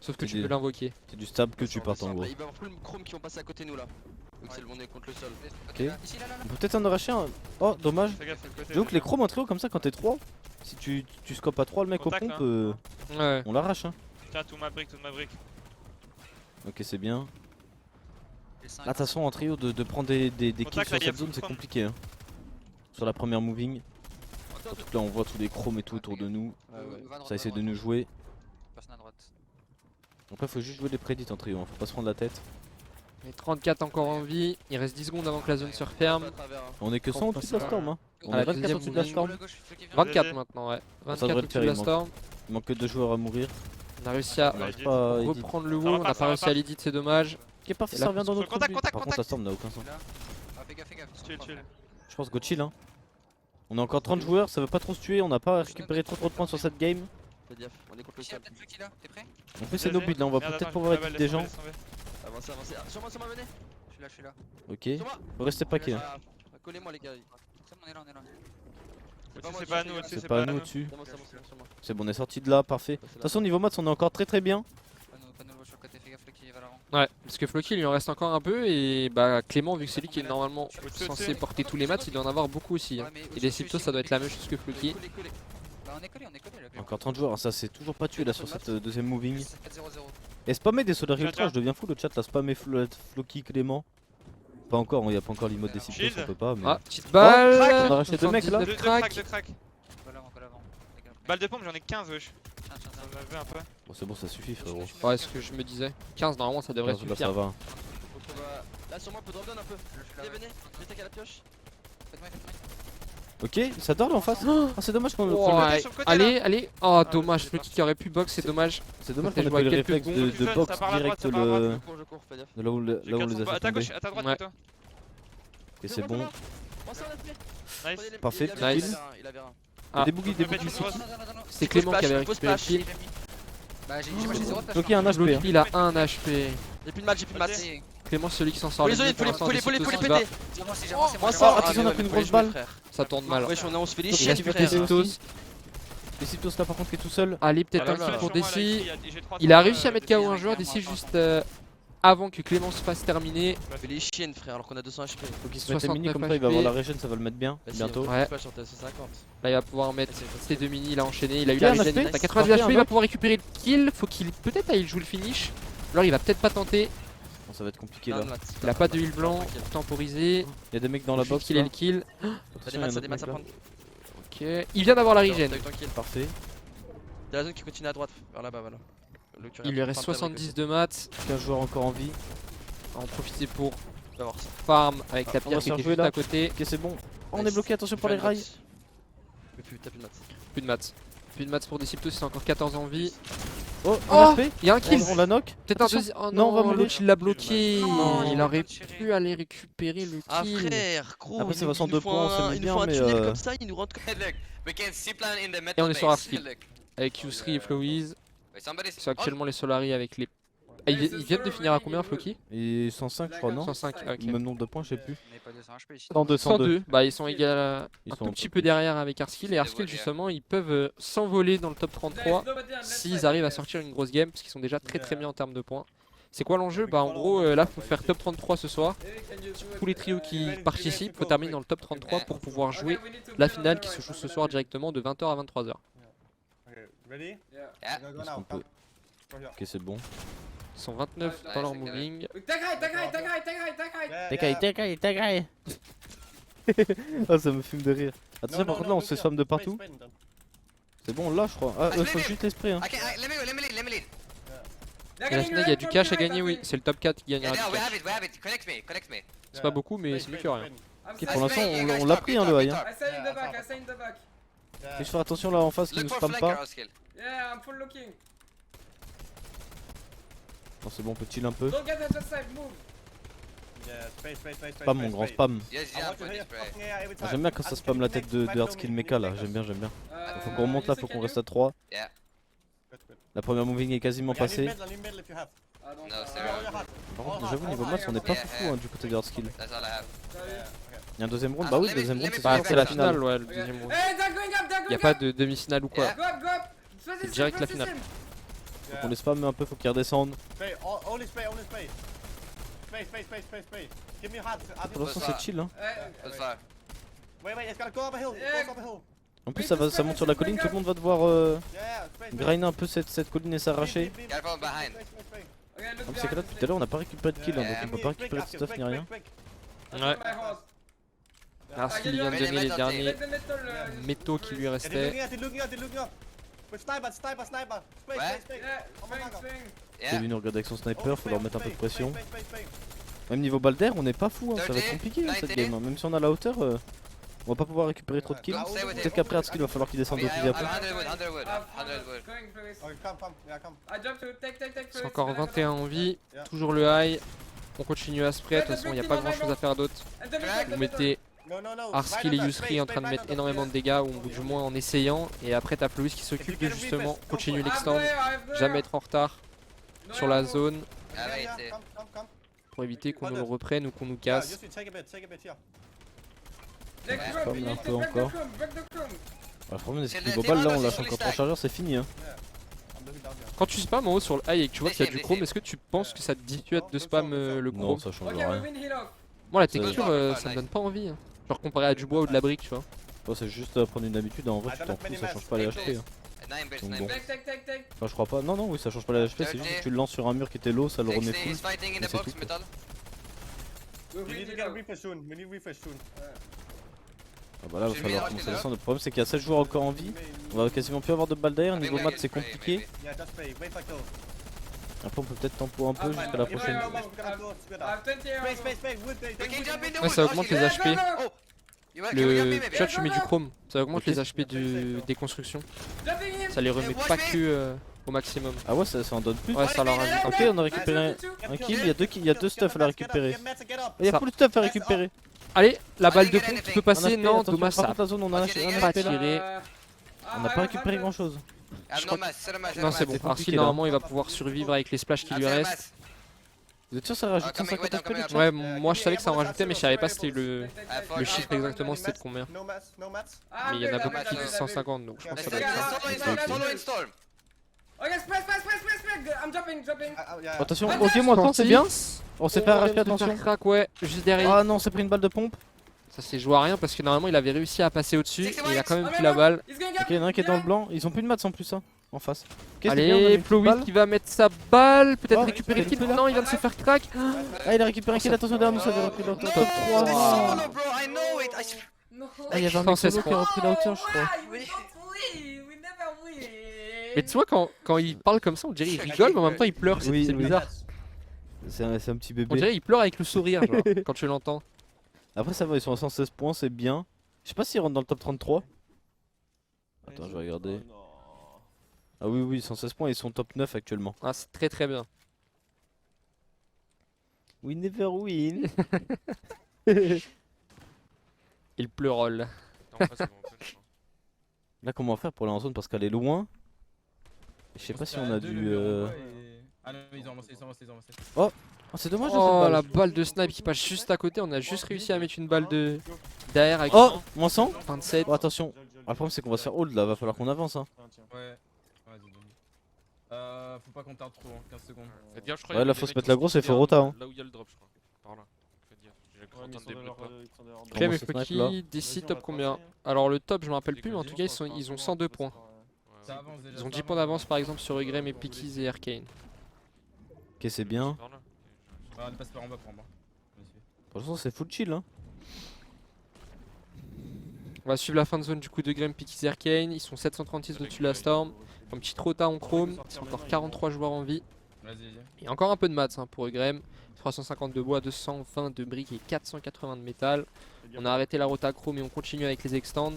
Sauf que C'est tu peux des- l'invoquer. C'est du stab que tu partes en gros. Il va y avoir plus le chrome qui vont passer à côté de nous là. Donc c'est le monde est contre le sol. Ok. Ici, là, là, là. On peut peut-être en arracher un. Oh, dommage. Fais gaffe, c'est le côté. J'avoue que les chromes en trio comme ça, quand t'es 3, si tu scopes à 3 le mec au Contact, pompe, là. Ouais. on l'arrache, hein. Tiens, tout ma brique, toute ma brique. Ok, c'est bien. Les cinq. Là, de toute façon, en trio, de prendre des kills Contact, sur là, il y a cette zone, full c'est chrome. compliqué. Hein. Sur la première moving. Surtout que là, on voit tous les chromes et tout autour de nous. Ça essaie de nous jouer. Personne à droite. Après, faut juste jouer les prédits en trio, hein. Faut pas se prendre la tête. Et 34 encore en vie. Il reste 10 secondes avant que la zone se referme. On est que 100 au-dessus de la storm, hein. On À la est 24 deuxième au-dessus de la moving. storm. 24 maintenant, ouais. Ça 24 devrait le au-dessus faire, de la il manque. storm. Il manque que 2 joueurs à mourir. On a réussi à On n'arrive Edit. pas à edit. reprendre le Ça wall. On repart, n'a ça pas réussi à repart. l'édit, c'est dommage. Ok, parfait, Et ça là, revient dans notre contact, but. contact, Par contre, la storm n'a aucun sens. Ah, fais gaffe, fais gaffe. Chill, chill. Je pense go chill, hein. On a encore 30 joueurs, ça veut pas trop se tuer, on n'a pas récupéré trop de points sur cette game. Fais gaffe, on est contre le Ici, il y a sol. peut-être Fluky là, t'es prêt? En plus, c'est nos buts là, on va Merde, peut-être attends, pouvoir je me équiper des laisse gens. tomber, laisse tomber. Avancez, avancez. Ah, sur moi, venez. Je suis là. Ok, Sur moi. faut rester paquet. Hein. Ah, collez-moi les gars. C'est bon, on est là. C'est pas à nous, au-dessus, C'est pas à nous nous. au-dessus. C'est bon, c'est bon, c'est bon, sur moi. C'est bon, on est sorti de là, parfait. De toute façon, niveau maths, on est encore très bien. Pas nous, sur le côté, fais gaffe, Fluky va l'avant. Ouais, parce que Floki il lui en reste encore un peu. Et bah Clément, vu que c'est lui qui est normalement Au-dessus, censé au-dessus. porter tous les maths, il doit en avoir beaucoup aussi. hein. Et les Siptos, ça doit être la même chose que Floki. Collez, collez. Bah, on est collé là. Encore 30 joueurs, ça c'est toujours pas tué là sur cette deuxième moving. 4-0-0. Et spammer des Solar Tiens, Ultra, tiens. je deviens fou le chat là, spammer Floki, Clément. Pas encore, il y a pas encore l'emote des Siptos, Shield. on peut pas. Mais... Ah, petite balle. on a racheté deux mecs, là. 79 Deux crack. cracks, deux cracks. Go l'avant. Balle de pompe, j'en ai 15, wesh. Tiens. Ça va un peu. Bon, c'est bon, ça suffit frérot. Ouais, ce que je me disais. 15 normalement ça devrait Là, ça suffire. va. Donc on va. Là sur moi, peut drop down un peu. Venez, venez. J'attaque à la pioche. Faites-moi. Ok, ça dort là en face. Ah, c'est dommage qu'on Ouais. sur le côté, Allez, allez. Oh, Ah, dommage, c'est Floki parti. qui aurait pu box, c'est dommage. C'est dommage T'as qu'on ait joué pas eu le quelques réflexe secondes. de box Ça part à la direct droite, ça part à la le... Je cours, fais gaffe. de là où, là où on les a À fait ta tomber. gauche, à ta droite Ouais. plutôt. Et c'est bon. Pensez en appui. Nice. Parfait, Il avait nice. un, il avait un. Ah. Des boogies, des Fais boogies. une grosse. C'est Clément qui avait Faux récupéré le splash. kill. Bah, j'ai mâché 0 Ok, un HP. hein. Floki il a 1 HP. J'ai plus de match, j'ai plus de match. Vas-y. Clément c'est celui qui s'en sort. Faut les le mieux olives, pour faut les l'instant, des faut les Siptos qui va. péter. C'est bon, c'est Moi moi. ça, attention, on a pris une grosse balle. Ça tourne mal. hein. Wesh, on se fait les Il chier, reste plus que frère. des Siptos. Les Siptos là par contre qui est tout seul. Allez, peut-être Ah un là kill là. pour Sur moi, là, Desi. ici, j'ai trois Il a tours, réussi à mettre KO un Desi, joueur, clairement, Desi je juste avant que Clémence fasse terminer. Mais les chiennes frère alors qu'on a 200 HP. Faut qu'il se mette les mini 69 comme ça, il va avoir HP. la régène, ça va le mettre bien Bah si, bientôt. on Ouais. flash sur TS50. Là il va pouvoir mettre ses 2 mini, il a enchaîné, il a eu Tiens, la un régène, HP. il a 90 Parfait, HP, un il va knock. pouvoir récupérer le kill. Faut qu'il peut-être aille jouer le finish. Alors il va peut-être pas tenter. Bon, ça va être compliqué là. Non, Matt, Il a pas de heal tranquille. blanc pour temporiser. Il y a des mecs dans la Juste box. qu'il ait là. le kill. T'as Attention, des il y a un mats, autre des mats mec à là. prendre. Ok. Il vient d'avoir la régène. T'as eu ton kill. Parfait. T'as la zone qui continue à droite, vers là-bas, voilà. Le tueur Il lui est reste en train de 70 de maths. 15 joueurs encore en vie. On va en profiter pour Tu vas voir ça. farm avec la on va pierre se qui était faire jouer juste là. à côté. Ok, c'est bon. Oh, on est Nice. bloqué, attention pour Tu les vas rails. Matt. Mais plus, t'as plus de maths. Plus de maths. Plus de maths pour Disciptos, c'est encore 14 en vie. Oh, Oh, un HP. il y a un kill. On la knock. Peut-être un Attention. deuxième. Oh Non, on va non, mourir. l'autre il l'a bloqué. Non, Il il a aurait pas tiré. pu aller récupérer le Ah kill. frère, gros. Après, il ça nous- va sans il deux nous faut points, un- c'est il nous bien, faut un mais, tunnel comme ça, il nous rentre comme. Hey, look, we can C-plan in the metal Et on est sur base. Arskill. Look. Avec Yusri et Flowiz. Wait, somebody's- Ils sont actuellement les Solari avec les. Ah, ils viennent de finir à combien, Floki? Et 105, je crois, non 105, ah, ok. Même nombre de points, je sais plus. On n'est pas 200 HP ici. 102, 102. Bah, ils sont égal à. Ils Un sont tout un petit peu peu derrière avec Arskill. Et C'est Arskill, des justement, ils peuvent s'envoler dans le top 33 s'ils arrivent à sortir une grosse game. Parce qu'ils sont déjà très très bien en termes de points. C'est quoi l'enjeu? Bah, en gros, là, faut faire top 33 ce soir. Tous les trios qui participent, faut terminer dans le top 33 pour pouvoir jouer la finale qui se joue ce soir directement de 20h à 23h. Ready? Yeah. Est-ce qu'on peut- Ok, c'est bon. Ils sont 29 dans leur moving. T'es Ah, ça me fume de rire. Attention, par contre, là, on se spam de partout. C'est bon, là, je crois. Ah, faut juste l'esprit, hein. I can, let me lead. Et la finale, il y a du cash à gagner, oui. C'est le top 4 qui Yeah, gagnera there, du we cash. have it. Connect me. C'est pas beaucoup, mais c'est mieux que rien. Ok, pour l'instant, on l'a pris, hein, le high. Hein. I stay in the back, I stay in the back. Faut juste faire attention là en face qui Look nous for spam flanker, pas. Arskill. Yeah, I'm full looking. Non, c'est bon, on peut chill un peu. Don't get at the side, move. Spam, mon grand spam. Yes, yeah, I'm pretty spray. Ah, j'aime bien quand ça spam la tête de Hardskill Mecha là, j'aime bien. Faut qu'on remonte là, faut qu'on reste à 3. Yeah. La première moving est quasiment passée. No, Sarah. Par contre, j'avoue, niveau maths, on est pas fou hein, du côté de Hardskill. That's all I have. Il y a un deuxième round? Bah oui, deuxième round, c'est Bah, sûr, c'est la finale, ouais, le deuxième round. Hey, they're going up, they're Y a going pas up. de demi-finale ou quoi. Yeah. Go up, go up. C'est direct la finale. Faut qu'on les spamme un peu, faut qu'ils redescendent. Pour l'instant, c'est chill hein. That's far. En plus, ça monte sur la colline, tout le monde va devoir grinder un peu cette colline et s'arracher. Careful behind. En plus, c'est que là, depuis tout à l'heure, on n'a pas récupéré de kill, hein, donc on peut pas récupérer de stuff ni rien. Ouais. Hardskill vient de donner les derniers métaux qui lui restaient. Yeah. Kevin nous regarde avec son sniper, faut leur mettre un peu de pression. Même niveau Balder, on est pas fou, hein, ça va être compliqué hein, cette game. Hein. Même si on a la hauteur, on va pas pouvoir récupérer trop de kills. Peut-être qu'après Hardskill va falloir qu'il descende au fusil après. 100 wood. C'est encore 21 en vie. Toujours le high. On continue à spray. De toute façon, il n'y a pas grand chose à faire d'autre. Vous mettez Hardskill et Yusri en train de mettre énormément de dégâts, ou du moins en essayant. Et après, t'as Flowiz qui s'occupe de justement continuer l'extend. Jamais être en retard sur la zone Arrêtez. pour éviter qu'on nous le reprenne ou qu'on nous casse. Comme un peu encore. Le problème c'est que niveau balle là on lâche encore 3 chargeurs, c'est fini hein. Quand tu spam en haut sur le high et que tu vois qu'il y a du chrome, est-ce que tu penses que ça te dissuade de spam le Non, chrome? ça change rien. Moi la texture ça me donne pas envie. Hein. Genre comparé à du bois ou de la brique, tu vois. Bon, c'est juste prendre une habitude, en vrai tu t'en fous, ça change pas les HP. Hein. 9 bits, Donc 9 bon. bits. Enfin je crois pas, non oui ça change pas les HP, c'est juste que tu le lances sur un mur qui était low, ça le remet full. He's fighting in Mais the c'est box, tout, metal. Ah bah là il va falloir commencer à descendre, le problème c'est qu'il y a 7 joueurs encore en vie. On va quasiment plus avoir de balles d'air, niveau maths c'est compliqué. Après on peut peut-être tempo un peu jusqu'à la prochaine. Ouais, ça augmente les HP. Le... Tu vois, tu mets du chrome, ça augmente les HP des constructions. Ça les remet pas que au maximum. Ah ouais ça en donne plus. Ouais, ça leur ajoute. Ok on a récupéré un kill, il y a deux stuff à la récupérer. Il y a Ça. full stuff à récupérer. Allez, la balle de pompe qui peut passer. Un HP, Non, attention, Thomas, par ça contre, la zone on a un pas HP là. tiré. On n'a pas récupéré grand chose. Non, c'est bon. compliqué, Arskill, là. normalement, il va pouvoir survivre avec les splashes qui lui restent. Vous êtes sûr que ça rajoute Ah, come 150 here, HP le come chat? Ouais, moi je savais que ça en rajoutait, mais je savais pas c'était le chiffre exactement, c'était de combien. Mais il y en a beaucoup qui disent 150, donc je pense que ça doit être ça. Solo in storm. Okay, spread. I'm jumping. Attention, Ah, ok, moi c'est bien. On s'est fait arracher, attention. Crack, ouais, juste derrière. Ah non, c'est pris une balle de pompe. Ça s'est joué à rien parce que normalement il avait réussi à passer au-dessus et il a quand même Oh, pris la balle. He's going Ok, il y en a un qui est dans le blanc. Ils ont plus de mats en plus, hein, en face. Ok, c'est bien, on a mis Allez, une petite Flowit balle. qui va mettre sa balle, peut-être Oh, récupérer le il fait kill. là. Non, il vient de se faire crack. Ah, il a récupéré un kill, attention derrière nous, ça avait repris la hauteur. Top 3. Solo, bro, I know it. No. Ah, il y avait un Sans mec solo cesse, qui a repris la hauteur, je crois. Why? We don't win. We never win. Mais tu vois, quand il parle comme ça, on dirait il rigole, mais en même temps il pleure. Oui, C'est oui. bizarre. C'est un petit On bébé. dirait il pleure avec le sourire, genre, quand tu l'entends. Après, ça va, ils sont à 116 points, c'est bien. Je sais pas s'ils rentrent dans le top 33. Attends, je vais regarder. Ah oui, 116 points, ils sont top 9 actuellement. Ah, c'est très très bien. We never win. Il pleurole. Non, en face, c'est bon, on peut, Là, comment faire pour aller en zone parce qu'elle est loin. Je sais pas si on a dû. Ah non, ils ont avancé. Oh, c'est dommage. Oh, cette la balle. balle de snipe qui passe juste à côté. On a juste réussi à mettre une balle de derrière avec Oh, moins 100. 27. Oh, attention. Ah, le problème, c'est qu'on va se faire hold là, va falloir qu'on avance. Hein. Ouais. Vas-y, faut pas qu'on tarde trop, 15 secondes. Faites gaffe, je crois. Ouais, il y a là, des faut se mecs mettre qui la sont grosse et faut derrière rota. Hein. Là où il y a le drop, je crois. Par là. Faites gaffe. J'ai cru entendre des bleus pas. Après, mais Comment ça snipe, là qui décide top combien? Alors, le top, je me rappelle plus, mais en tout cas, ils ont 102 points. Ça avance déjà. Ils ont 10 points d'avance par exemple sur Ugrem et Pickies et Arcane. Ok, c'est bien. Par là. Ah, on passe par en bas. Pour l'instant, c'est full chill. Hein. On va suivre la fin de zone du coup de Ugrem, Pickies et Arcane. Ils sont 736 au-dessus de la Storm. Un petit rota en chrome. Ils sont encore 43 joueurs en vie. Vas-y. Et encore un peu de maths hein, pour Ugrem. 350 de bois, 220 de briques et 480 de métal. On a arrêté la rota chrome et on continue avec les extends.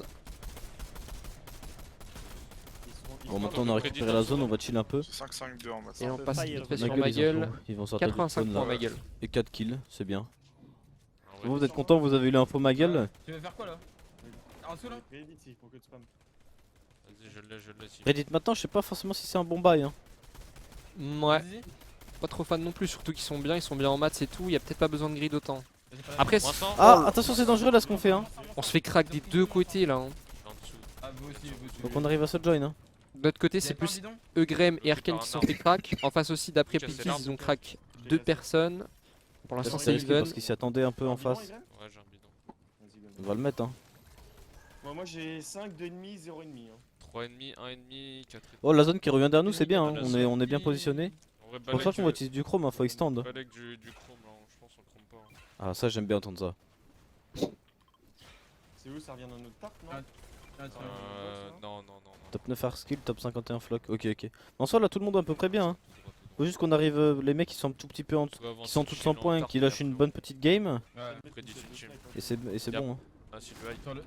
Bon, maintenant, on a récupéré la zone, on va chill un peu. 5-5-2 en mode. Et on passe vite fait Ma sur gueule, ma gueule. ils vont sortir du 85 spawn points là. ma gueule. Et 4 kills, c'est bien. En vrai, Vous êtes content, vous avez eu l'info ma gueule. Tu veux faire quoi là? En dessous là? Vas-y, je l'ai. Si. Reddit maintenant, je sais pas forcément si c'est un bon bail. Hein. Ouais, Vas-y. pas trop fan non plus, surtout qu'ils sont bien en maths et tout. Il y a peut-être pas besoin de grid autant. Après, Moins 100. Ah, attention, c'est dangereux là ce qu'on fait. Hein. on se fait crack des deux côtés là. Hein. En dessous. Ah, vous aussi. Donc on arrive à se join. Hein. De l'autre côté, c'est plus Ugrem et Arcane qui sont fait crack. En face aussi, d'après Ok, c'est Pickies, l'arbre. ils ont crack 2 personnes. Pour l'instant, C'est c'est risqué even. parce qu'ils s'y attendaient un peu en face. Ouais, j'ai un bidon. On va le mettre. Hein. Moi j'ai 5, 2,5, 0,5. 3,5, 1,5, 4,5. Oh, la zone qui revient derrière nous, c'est bien. Hein. On est bien positionné. En vrai, Pour ça qu'on va utiliser du chrome, hein. Faut extend. Balek du chrome là, je pense on le chrome pas. Ah, ça, j'aime bien entendre ça. C'est où ça revient dans notre tarte, non? Non. Top 9 hard skill, top 51 flock. Ok. En soi, là, tout le monde est à peu près bien. Hein. Faut juste qu'on arrive. Les mecs qui sont un tout petit peu en dessous. Qui sont tous 100 points et qui lâchent une bonne petite game. Et c'est bon. Hein. Ah, si le high.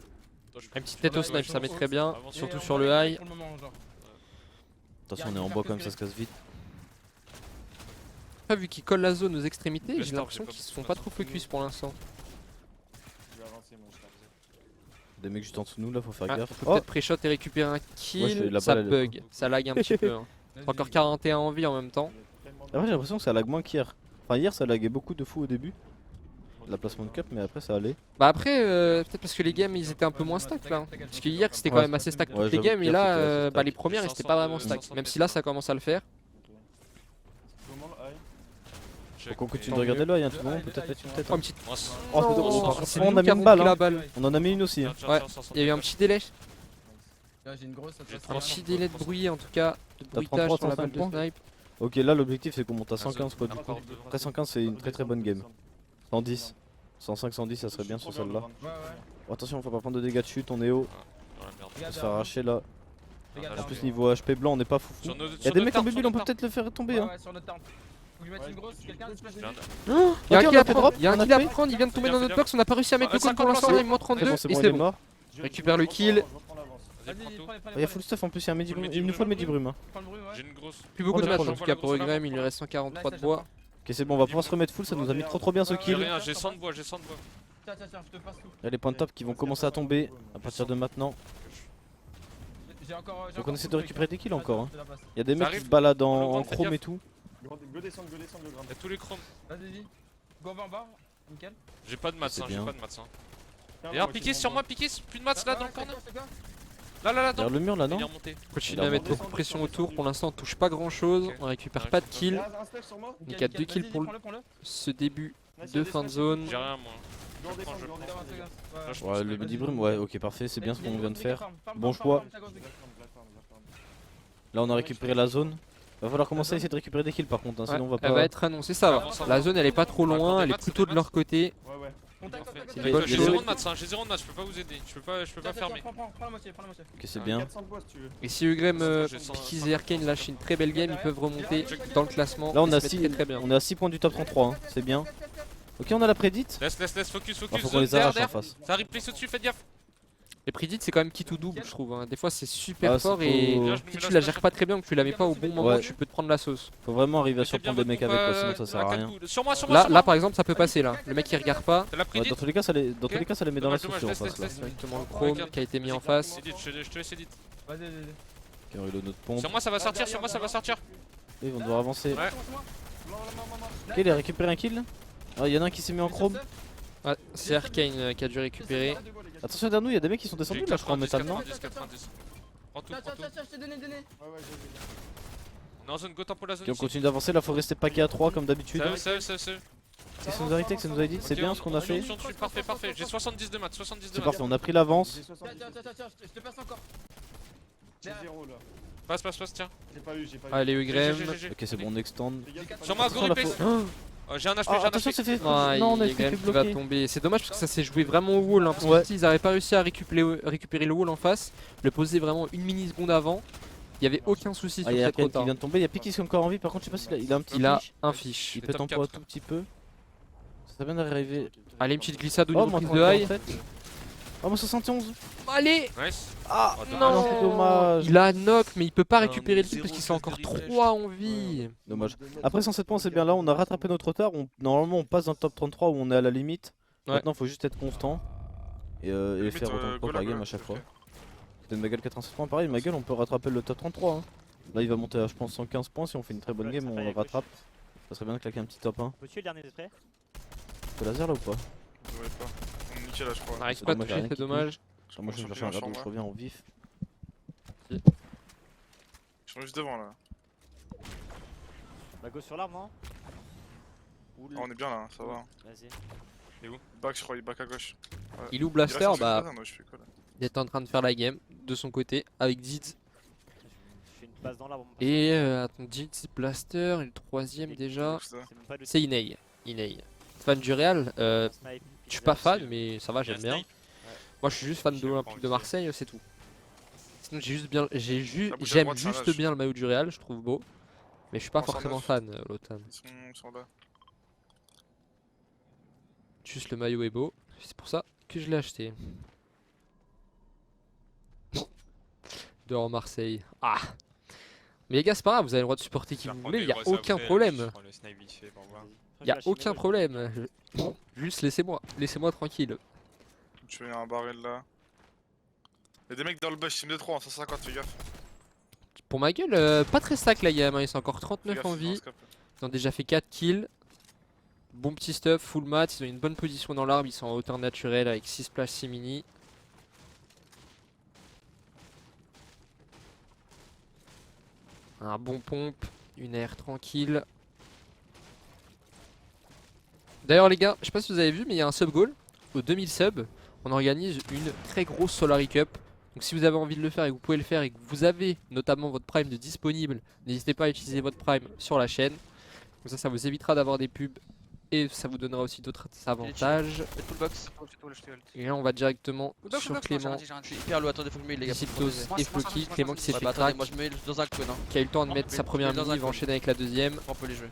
Une petite tête au snipe, ça met très bien. Avance. Surtout sur le high. Attention, on est en bois quand même, ça se casse vite. Après, vu qu'ils collent la zone aux extrémités, Le j'ai start, l'impression j'ai pas qu'ils se beaucoup font de pas maths. trop focus pour l'instant. Des mecs juste en dessous de nous là, faut faire Ah, gaffe. faut Oh, peut-être pré-shot et récupérer un Ouais, kill. la Ça balle, elle est- bug, ça lag un petit peu. Hein. Encore 41 en vie en même temps. après, j'ai l'impression que ça lag moins qu'hier. Enfin, hier, ça laguait beaucoup de fou au début. La placement de cup, mais après, ça allait. Bah après, peut-être parce que les games ils étaient un peu moins stack là. Parce que hier c'était quand Ouais, même assez stack toutes ouais, les j'avoue games que et hier, là, c'était assez bah stack. les premières c'était pas vraiment stack. Même si là ça commence à le faire. Faut qu'on continue de regarder là, il y a un tout le monde, peut-être mettre une tête. Oh, Hein. une petite. Moins 100. Oh, Oh, par contre, c'est on nous a qui mis avons une balle. pris la Hein. balle. On en a mis une aussi. Hein. Ouais, il y a eu un petit délai. Là j'ai une grosse. Un petit délai de bruit en tout cas. De bruitage 33, sur la balle de 105 points. snipe. Ok, là, l'objectif c'est qu'on monte à 115 quoi. Du coup. Encore Après 115, c'est une très bonne game. 110. 105, 110, ça serait bien sur celle-là. Ouais. Oh, attention, faut pas prendre de dégâts de chute, on est haut. Dans la merde. On va se faire arracher là. Regarde, En plus, niveau HP blanc, on est pas fou. Sur nos- Il y a sur des nos mecs en tartes, bulle, sur on peut nos peut-être le faire tomber. Hein. Ouais, sur notre tarte. Faut que je mette une grosse, quelqu'un se place tartes. Il y a un Ok, kill on à a fait prendre, drop, il y a un on a kill à fait. prendre, il vient de tomber Fais dans gaffe, notre box, on a pas réussi à mettre le code pour l'instant, il est moins Très 32 bon, et c'est bon, il c'est est bon. mort. Récupère le kill. Vas-y, prends tout. Il y a full stuff en plus, il y a un midi brume. Il nous faut le midi brume. Hein. J'ai une grosse. Plus beaucoup de Prends-le, matchs en prends-le. tout cas pour Ugrem, il lui reste 143 de bois. Ok, c'est bon, on va pouvoir se remettre full, ça nous a mis trop bien ce J'ai kill. rien, j'ai 100 de bois, Tiens, je te passe tout. Il y a les points de top qui vont commencer à tomber à partir de maintenant. J'ai encore. Donc on essaie de récupérer des kills encore. Hein. Je te la passe. Il y a des Ça mecs qui arrive. se baladent On le en prend, fais chrome gaffe. et tout. Go descendre le grand. Y'a tous les chromes. Vas-y. Go en bas. Nickel. J'ai pas de maths, C'est hein, j'ai bien. pas de maths. D'ailleurs, piquez sur moi, piquez, plus de maths là dans le corner. Là, Derrière le mur là, non? Il est remonté. Continue Il a à mettre remonté. beaucoup de pression autour. Pour l'instant, on touche pas grand chose. Ok. On récupère Ouais, pas de je kills. Un step sur moi. Donc, il y a 2 kills pour ce début de fin de zone. J'ai rien moi. Ouais, le body brim, ouais, ok, parfait, c'est bien ce qu'on vient de faire. Bon choix. Là, on a récupéré la zone. Va falloir commencer à essayer de récupérer des kills par contre, hein, Ouais, sinon on va elle pas. va être annoncée, ça va. La zone elle est pas trop loin, elle est plutôt de leur côté. Ouais, ouais. C'est une une bonne J'ai chose. 0 de maths, j'ai 0 de maths, je peux pas vous aider. Je peux pas fermer. Prends la moitié, prends la moitié. Ok, c'est bien. 400 bois si tu veux. Et si Ugrem, J'ai cent- Pikiz et Arcane lâchent une très belle game, ils peuvent remonter dans le classement. Là, on et a se mettre 6 très bien. on est à 6 points du top 33, hein, c'est bien. Ok, on a la prédite. Laisse, focus. Bah, faut qu'on Zone, les arrache en derrière. face. Ça replace au-dessus, faites gaffe. Les prédits c'est quand même qui tout double, je trouve. Hein. Des fois c'est super Ah, fort c'est et faux. si tu la gères pas très bien ou que tu la mets pas au bon moment, Ouais. tu peux te prendre la sauce. Faut vraiment arriver à Mettez bien surprendre des votre mecs avec pompe, quoi, sinon ça sert à rien. Sur moi, Là par exemple ça peut passer là. Le mec il regarde pas. T'as la Ouais, prédite. dans tous les cas, ça les, dans tous les cas, ça les met dans la Dommage, sauce en laisse, face là. laisse. Directement le chrome qui a été mis en face. Je te laisse edit. Vas-y, vas-y. Ok, on reload notre pompe. Sur moi, ça va sortir, sur moi, ça va sortir. Et ils vont devoir avancer. Ouais. Ok, il a récupéré un kill. Ah, il y en a un qui s'est mis en chrome. Ouais, c'est Arcane qui a dû récupérer. Attention derrière nous, il y a des mecs qui sont descendus là, je crois en métal, non? 90. Prends tout. je t'ai donné. On est en zone, go tempo la zone. Ok, on ici. continue d'avancer. Là, faut rester paquet à 3 comme d'habitude. Save. C'est ce que nous a arrêté, que ça nous a dit. C'est bien ce qu'on a fait. Parfait. J'ai 70 de maths, 70 de C'est maths. parfait, on a pris l'avance. J'ai 70. je te passe encore. J'ai 0 là. Passe, tiens. J'ai pas eu. Allez Ugrem. Ok, c'est bon, on extend. Sur moi, go Attention, là, replace. faut- J'ai un HP, Ah, j'ai un attention, HP. c'est fait. Ah, Non, on a il y a été Ugrem qui va bloqué. tomber. C'est dommage parce que ça s'est joué vraiment au wall. Hein, parce Ouais. que s'ils n'avaient pas réussi à récupérer le wall en face, le poser vraiment une milliseconde avant, il y avait aucun souci Ah, sur il y a cette Ken rota. qui vient de tomber. Il y a Picky qui est encore en vie. Par contre, je sais pas s'il a, il a un petit Il a fiche. un fiche. Il est peut top tempo un 4, tout petit peu. Ça vient d'arriver. Allez, une petite glissade au Oh, niveau moi, prise 30 de high. en fait. Oh, moi 71. Allez. Nice. Ah, Non, c'est dommage. Il a knock, mais il peut pas récupérer le truc parce qu'il sont encore 3 en vie. Dommage. Après 107 points, c'est bien. Là, on a rattrapé notre retard. Normalement, on passe dans le top 33 où on est à la limite. Ouais. Maintenant, faut juste être constant et Limite, faire autant de points go par là, game go à chaque là, fois. ok. C'était une Magal 87 points. Pareil, Magal, on peut rattraper le top 33. Hein. Là, il va monter à, je pense, 115 points. Si on fait une très bonne game, on le rattrape. Ça serait bien de claquer un petit top 1. Peux-tu le dernier extrait? Faut laser là ou pas? Je devrais pas. On est nickel là, je On crois. n'arrive c'est pas à dommage, toucher, rien c'est qui dommage. Ah, moi, je vais chercher un verre d'eau, je reviens en vif. Je suis juste devant là. Bah go sur l'arbre, non? Ou Ah, on est bien là, ça va. Vas-y. Back, je crois, il back à gauche. Il ou Il Blaster, reste bah, un je fais quoi là? il est en train de faire la game de son côté avec Ziz. Je fais une passe dans l'arbre. Et attends, Ziz, Blaster, et le troisième déjà. C'est ça. C'est même pas le C'est Inei. Fan du Real, snipe. je suis pas fan, mais ça va, j'aime bien. Moi, je suis juste fan de l'Olympique de Marseille, c'est tout. Sinon, j'aime droite, ça juste lâche. bien le maillot du Real, je trouve beau. Mais je suis pas On s'en forcément lâche. fan, l'automne. Ils sont là. Juste le maillot est beau, c'est pour ça que je l'ai acheté. Dehors Marseille. Ah. Mais les gars, c'est pas grave, vous avez le droit de supporter qui vous voulez, y a aucun problème. Y a aucun problème. Juste laissez-moi tranquille. Tu fais un barrel là. Y'a des mecs dans le bush, team de 3 en 150, fais gaffe. Pour ma gueule, pas très stack la game, hein, ils sont encore Fais 39 gaffe, en c'est dans le vie. scope. Ils ont déjà fait 4 kills. Bon petit stuff, full mat, ils ont une bonne position dans l'arbre, ils sont en hauteur naturelle avec 6 splash 6 mini. Un bon pompe, une air tranquille. D'ailleurs les gars, je sais pas si vous avez vu mais il y a un sub goal. Au 2000 subs, on organise une très grosse Solary Cup. Donc si vous avez envie de le faire et que vous pouvez le faire et que vous avez notamment votre Prime de disponible, n'hésitez pas à utiliser votre Prime sur la chaîne. Comme ça vous évitera d'avoir des pubs et ça vous donnera aussi d'autres avantages. Faites full box. Et là on va directement sur Clément, Je suis hyper low, attendez, faut que je me heal, les gars. Diciptos et Floki. Clément qui s'est Ouais, fait bah attendez, crack, moi je me heal dans un coin, hein. qui a eu le temps de mettre sa première dans mini, un il va coin. enchaîner avec la deuxième. On peut les jouer.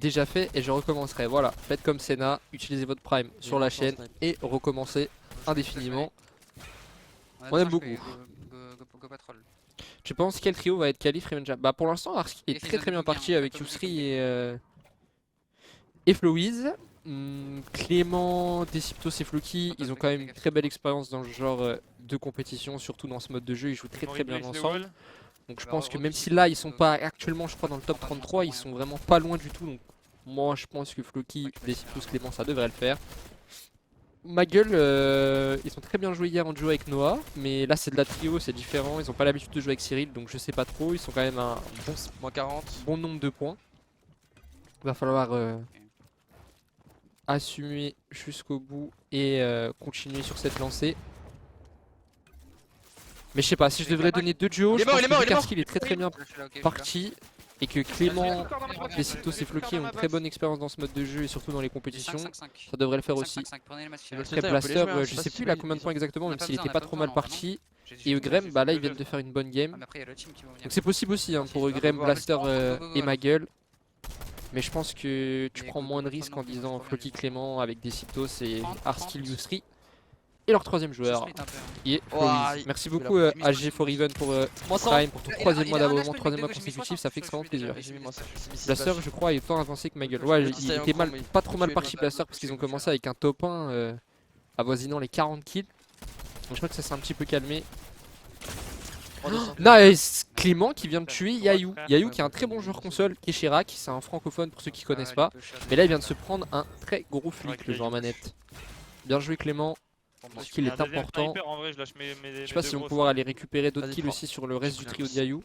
Déjà fait et je recommencerai. Voilà, faites comme Senna, utilisez votre Prime sur la chaîne et recommencez indéfiniment. On aime beaucoup. Tu penses quel trio va être quali Freeman Jam? Bah pour l'instant Arsk est très bien parti avec Yousri et Flowiz. Clément, Deciptos et Floki, ils ont quand même une très belle expérience dans le genre de compétition, surtout dans ce mode de jeu, ils jouent très bien ensemble. Donc je pense que même si là ils sont pas actuellement je crois dans le top 33, ils sont vraiment pas loin du tout. Donc moi je pense que Floki, Deciptos, Clément ça devrait le faire. ma gueule, ils ont très bien joué hier en duo avec Noah, mais là c'est de la trio, c'est différent, ils ont pas l'habitude de jouer avec Cyril, donc je sais pas trop, ils sont quand même un Moins 40. bon nombre de points. Va falloir assumer jusqu'au bout et continuer sur cette lancée. Mais je sais pas, si je devrais donner 2 duos, Il est je mort, pense il est que mort, il est Lukarski il est très très bien Je suis là, ok, je suis là. parti et que Clément, Besitos et Floki ont une très bonne expérience dans ce mode de jeu et surtout dans les compétitions. 5-5-5. Ça devrait le faire aussi. 5-5-5, prenez les massifs. Le Après on peut les Blaster, jouer, hein, je sais si plus il a ils- combien de points exactement, On a même pas s'il besoin, était on a pas pas trop besoin, mal non, parti. J'ai Et juste Eugrem, bah là ils je viennent le de faire une bonne game. Ah, mais après, il y a le team qui va venir. Donc c'est possible aussi hein, pour Eugrem, Blaster et ma gueule. Mais je pense que tu Mais prends écoute, moins de on va risques pas en non plus disant dans le Floki premier Clément avec des Citos et 30, Arskill Yusri. Et leur troisième joueur, Je split un peu, hein. qui est Ouah, Flowiz. Merci il fait beaucoup la AG for Even pour Moins 100. Prime, pour ton Il a- troisième il mois a un d'abonnement, HP, troisième mois mais de gauche, consécutif, mais ça fait extrêmement plaisir. J'ai mis moins 100. Blaster, je crois, est autant avancé que ma gueule. Ouais, il était mal, pas trop mal parti Blaster parce qu'ils ont commencé avec un top 1 avoisinant les 40 kills. Donc je crois que ça s'est un petit peu calmé. Nice! Clément qui vient de tuer Yayou. Yayou qui est un très bon joueur console, qui est Chirac, c'est un francophone pour ceux qui connaissent pas. Mais là il vient de se prendre un très gros flic le joueur manette. Bien joué Clément, parce qu'il est important. En vrai, je lâche Je sais pas si on va pouvoir aller récupérer d'autres kills aussi sur le reste du trio de Yayou.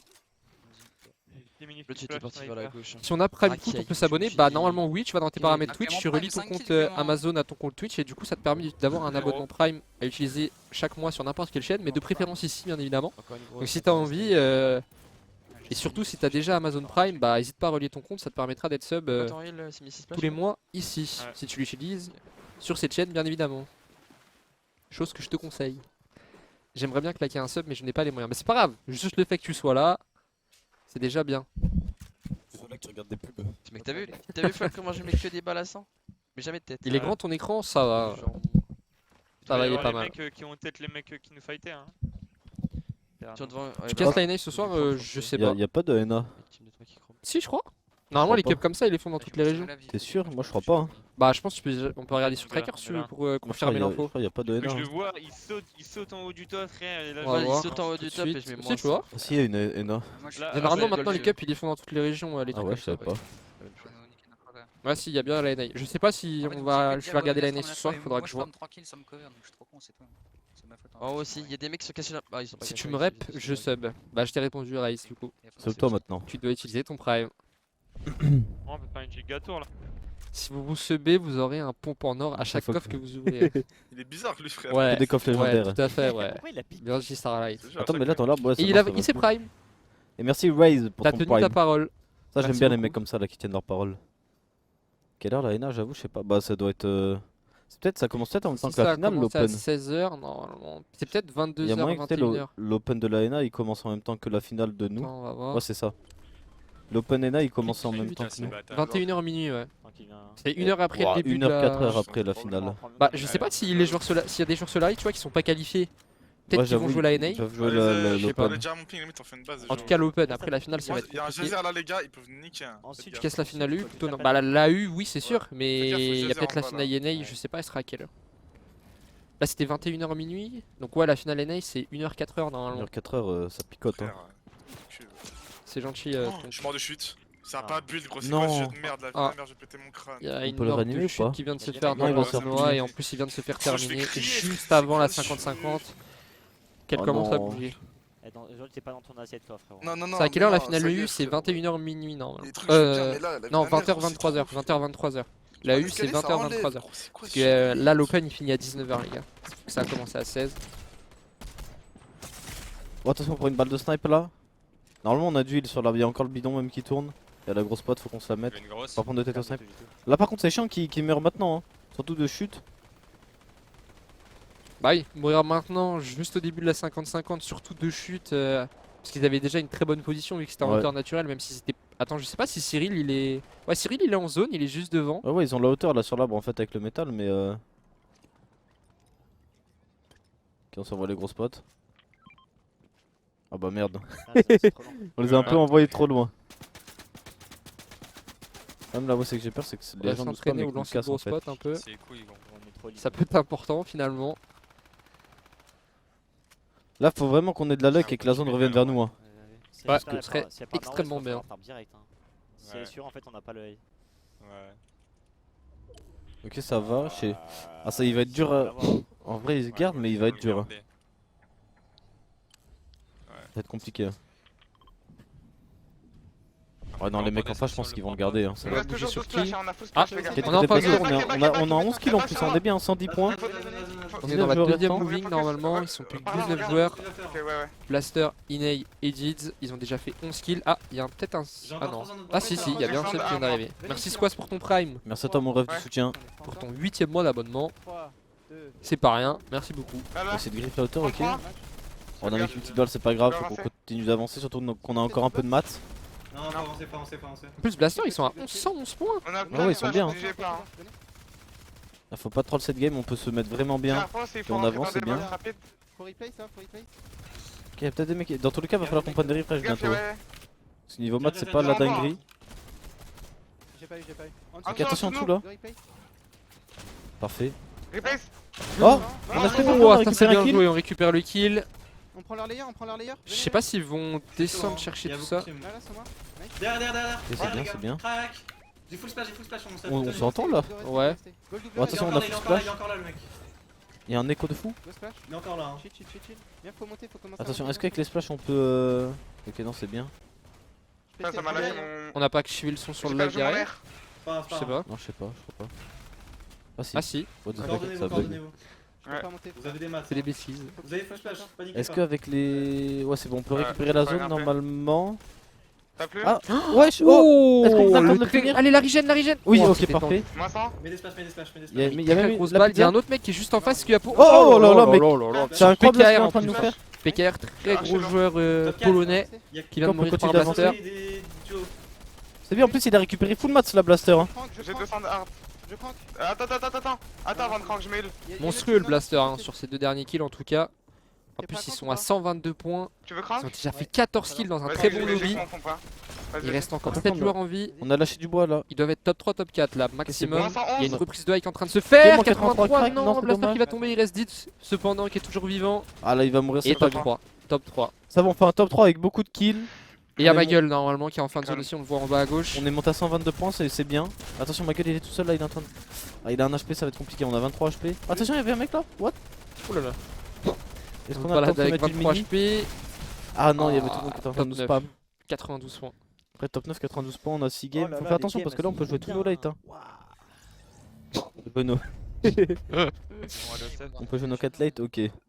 Le titre est parti vers la gauche. Si on a Prime Foot, on peut s'abonner. Bah normalement oui, tu vas dans tes Il est paramètres vraiment Twitch, tu Prime, relis ton 5 compte kills, vraiment. Amazon à ton compte Twitch et du coup ça te permet d'avoir un abonnement Prime à utiliser chaque mois sur n'importe quelle chaîne, mais de préférence ici bien évidemment. Donc si t'as envie, et surtout si t'as déjà Amazon Prime, bah n'hésite pas à relier ton compte, ça te permettra d'être sub tous les mois ici, Ouais. si tu l'utilises sur cette chaîne bien évidemment. Chose que je te conseille. J'aimerais bien claquer un sub mais je n'ai pas les moyens. Mais c'est pas grave, juste le fait que tu sois là, c'est déjà bien. C'est là que tu regardes des pubs. Mec, t'as vu Flack comment je mets que des balles à 100? Mais jamais de tête. Il est grand ton écran, ça va. Genre, Ça va, il est pas les mal. mecs qui ont peut-être les mecs qui nous fightaient. Hein. tiens devant. Ouais, Tu bah, casses la NA ce soir, je sais pas. Y'a pas de NA. team de trois qui chrome. Si, je crois. Normalement, les crois cups comme ça, ils les font dans toutes les régions. T'es sûr? Moi je crois pas. Hein. Bah, je pense on peut regarder sur On verra, Tracker si tu on veux verra. pour Moi, confirmer je crois l'info. y a pas de Que NA. je le hein. vois, il saute en haut du top, frère. Et là, On va je- voir. Il saute en haut Tout du de top et suite. je mets Si, moins tu vois. Ah, si, y a une NA. Moi, je Là, Généralement, ouais, maintenant, les Golf, cups, ils les font dans toutes les régions, les Ah trucs ouais, comme je ça. savais pas. Ouais, si, il y a bien la NA. Je sais pas si on va. Je vais regarder la NA ce soir, faudra que je vois. 3 kills, ça me cover, donc je suis trop con, c'est tout. C'est ma faute. En haut aussi, il y a des mecs qui sont cachés là. Ah, ils sont pas Si cachés, tu ils me sont rep, cachés, je sub. Bah, je t'ai répondu, Raïs, du coup. C'est toi maintenant. Tu dois utiliser ton Prime. On peut faire une giga tour là. Si vous vous subez, vous aurez un pompe en or à chaque faut coffre que- que vous ouvrez. Il est bizarre lui, frère. Ouais, Des coffres ouais, légendaires. tout à fait, ouais. Pourquoi il a piqué Bien dit Starlight. Je te jure, à Attends, chaque mais là ton arbre, ouais, ça Et marche, ça il va s'est beaucoup. Prime. Et merci Raze pour T'as ton tenu ta prime. parole. Ça j'aime Merci bien les beaucoup. mecs comme ça là qui tiennent leur parole. Quelle heure la NA? J'avoue, je sais pas. Bah ça doit être. C'est peut-être ça commence peut-être en même temps Si que ça la a finale commencé à l'Open. 16h, normalement. C'est peut-être Il y a 22h, moyen que peut-être 21h. l'Open de la NA il commence en même temps que la finale de nous. Attends, on va voir. Ouais, c'est ça. L'Open NA il commence en même temps que nous. 21h minuit, ouais. Tant qu'il vient- C'est une heure après Ouah, le début une de heure, la... 4 heures après la finale. Bah, je sais pas si les joueurs s'il y a des joueurs Solari, tu vois, qui sont pas qualifiés. Peut-être Ouais, qu'ils vont j'avoue, jouer la NA. Ils peuvent jouer je sais pas. On est l'Open. déjà à mon ping, limite on fait une base. En tout cas, l'Open. Après la finale, ça va être Il y a un compliqué. geyser là, les gars, ils peuvent niquer. Ensuite, Faites Tu gaffe. casses la finale U Faut plutôt que non. tu Bah l'appelles. la U oui c'est sûr, Fais mais gaffe, il y a geyser peut-être en la bas, finale là. NA, je sais pas elle sera à quelle heure. Là c'était 21h minuit, donc ouais la finale NA c'est 1h 4h normalement. 4 heures ça picote. Hein. Frère, C'est gentil. oh, je suis mort de chute. Ça a Ah. pas build, gros. C'est Non. quoi ce jeu de merde là? Ah. La merde, j'ai pété mon crâne. Il y a On une peut le mort réanimer de ou chute pas qui vient de se Il y a faire des dans mecs le qui vont tournoi se et en plus il vient de se faire Oh, je vais terminer crier, juste c'est avant la quoi ce 50-50 qu'elle Oh commence à non. bouger. Eh, T'es pas dans ton assiette, toi, frérot. Non, non, non. C'est à quelle heure la non, finale ça y U? est, C'est frérot. 21h minuit normalement. Les trucs, je veux dire, mais là, la Non finale, 20h gros, c'est 23h, trop, 20h 23h. La U c'est 20h 23h. Parce que là l'Open il finit à 19h les gars. Ça a commencé à 16. Bon, attention pour une balle de snipe là. Normalement on a du heal sur la. Il y a encore le bidon même qui tourne. Il y a la grosse pote, faut qu'on se la mette. Une grosse. Par contre de tête au snipe. Là par contre c'est chiant qui meurt maintenant. Hein. Surtout de chute. Bah oui, mourir maintenant, juste au début de la 50-50, surtout de chute, parce qu'ils avaient déjà une très bonne position vu que c'était en Ouais. hauteur naturelle, même si c'était... Attends, je sais pas si Cyril il est... Ouais, Cyril il est en zone, il est juste devant. Ouais, ils ont la hauteur là sur l'arbre en fait avec le métal, mais Ok, on s'envoie les grosses potes. Ah bah merde. On les a un peu envoyés trop loin. Même là, moi, c'est que j'ai peur, c'est que On les va gens nous s'entraîner spam et ou qu'ils nous lancer le cassent en gros fait. spot un peu. C'est cool, ils vont. Ça peut être important finalement. Là, faut vraiment qu'on ait de la luck et que la zone revienne vers nous. Hein. Ouais, ce serait extrêmement bien. C'est sûr, en fait, on n'a pas le. Ouais. Ok, ça va. Ah, ça, il va être dur. En vrai, il se garde, mais il va être dur. Hein. Ça va être compliqué. Ouais, non, les mecs en face, je pense qu'ils vont le garder. Hein. Ça On va reste bouger toujours sur sous splash, qui. hein, on a full Ah, splash, les gars. Peut-être on est en des phase backers, deux. on a 11 kills en plus, on est bien, 110 points. On est dans la deuxième moving normalement, ils sont plus que 19 joueurs. Ok, ouais, ouais. Blaster, Inei et Jids, ils ont déjà fait 11 kills. Ah, il y a peut-être un. Ah non. Ah si, si, il y a bien un seul qui vient d'arriver. Merci Squash pour ton prime, Merci à toi, mon rêve du soutien. pour ton 8ème mois d'abonnement. C'est pas rien, merci beaucoup. Là, là. Essayer de griffer la hauteur, ok. 33. On a mis une petite balle, c'est pas grave, faut qu'on continue d'avancer, surtout qu'on a encore un peu de maths. Non, pas avancer, pas avancer, pas avancer. En plus, Blaster, ils sont à 111 points. On a ouais, ils sont bien, hein. bougez pas, hein. Là, faut pas troll cette game, on peut se mettre vraiment bien. Dernière fois, c'est Et on avance, c'est bien. rapide. Faut replay ça, faut replay. Ok, y'a peut-être des mecs. Dans tous les cas, va falloir qu'on prenne des refresh Gaffe, bientôt. ouais. Parce que niveau maths, c'est pas la dinguerie. J'ai pas eu, j'ai pas eu. Ok, attention en dessous là. Le replay. Parfait. Replace. Oh, on a fait Oh, on a putain, c'est récupéré bien un kill. joué, on récupère le kill. On prend leur layer, on prend leur layer. Je sais pas s'ils vont descendre chercher tout ça. Là, là, c'est moi. Derrière. Ok, c'est bien, c'est bien. Crac. J'ai full splash, On s'entend là. Ouais. Bon, attention, on a full splash. Il est encore là, le mec. Il y a un écho de fou. Go splash. Il est encore là. Chill. Bien, faut monter, faut commencer. Attention, est-ce qu'avec les splash on peut. Ok, non, c'est bien. Putain, ça m'a lâché mon. On n'a pas activé le son sur J'ai le pas live joué mon derrière. air. Je sais pas. Non, je sais pas, je crois pas. Ah si, Ah si, what the fuck, Coordonnez-vous, ça bug. coordonnez-vous. Je peux pas monter. Vous avez des maths. c'est des bêtises. Vous avez full splash, paniquez Est-ce pas. qu'avec les. Ouais, c'est bon, on peut Ouais, récupérer la c'est pas zone grave. normalement. T'as plus? Ah, wesh, oh! Est-ce qu'on est en train de le truc- finir? Allez, la régène, la régène. Oui, Oh, ok, c'était parfait. Moins 100. Mets des splash, mets des splash. Il y a même Très eu grosse la balle, il y a pizza. un autre mec qui est juste en face qui a pour. Oh là là, mec. C'est C'est incroyable ce qu'il est en en train de nous plus. faire. PKR, très gros joueur Top quatre. polonais qui vient de Quand on mourir continue par d'avancer. Blaster. C'est bien, en plus il a récupéré full mats la Blaster. Hein. J'ai 200 de hard. Je crank. Attends, avant de crank, je mets le. Monstrueux le Blaster hein, sur ces deux derniers kills en tout cas. En plus ils sont à 122 points. Tu veux Ils crank? ont déjà fait 14 kills dans un Vas-y, très bon je lobby. confonds pas. Vas-y. Il reste encore Par 7 contre, joueurs en vie. On a lâché du bois là. Ils doivent être top 3, top 4 là, maximum. Moins Il y a une 111. reprise de hike en train de se faire. Moi, 83 83, crack, non, non, c'est Blaster dommage. qui va tomber, il reste 10 cependant qui est toujours vivant. Ah là il va mourir, Et c'est pas top grave. 3. Top 3. Ça va, on fait un top 3 avec beaucoup de kills. Et il y a On est ma gueule normalement qui est en fin de zone aussi, on le voit en bas à gauche. On est monté à 122 points, c'est bien. Attention, ma gueule il est tout seul là, il est en train de. Ah, il a un HP, ça va être compliqué, on a 23 HP. Attention, il y avait un mec là. What? Oh là là. Est-ce On qu'on a le temps balade de avec mettre une 23 mini? HP. Ah non, il y avait tout le monde qui était en train Top de nous 9. spam. 92 points. Après top 9, 92 points, on a 6 games. Oh là Faut là, faire attention les parce que games, là on peut elles jouer sont tous nos bien. late. Hein. Waouh. Bono. On peut jouer nos 4 late, ok.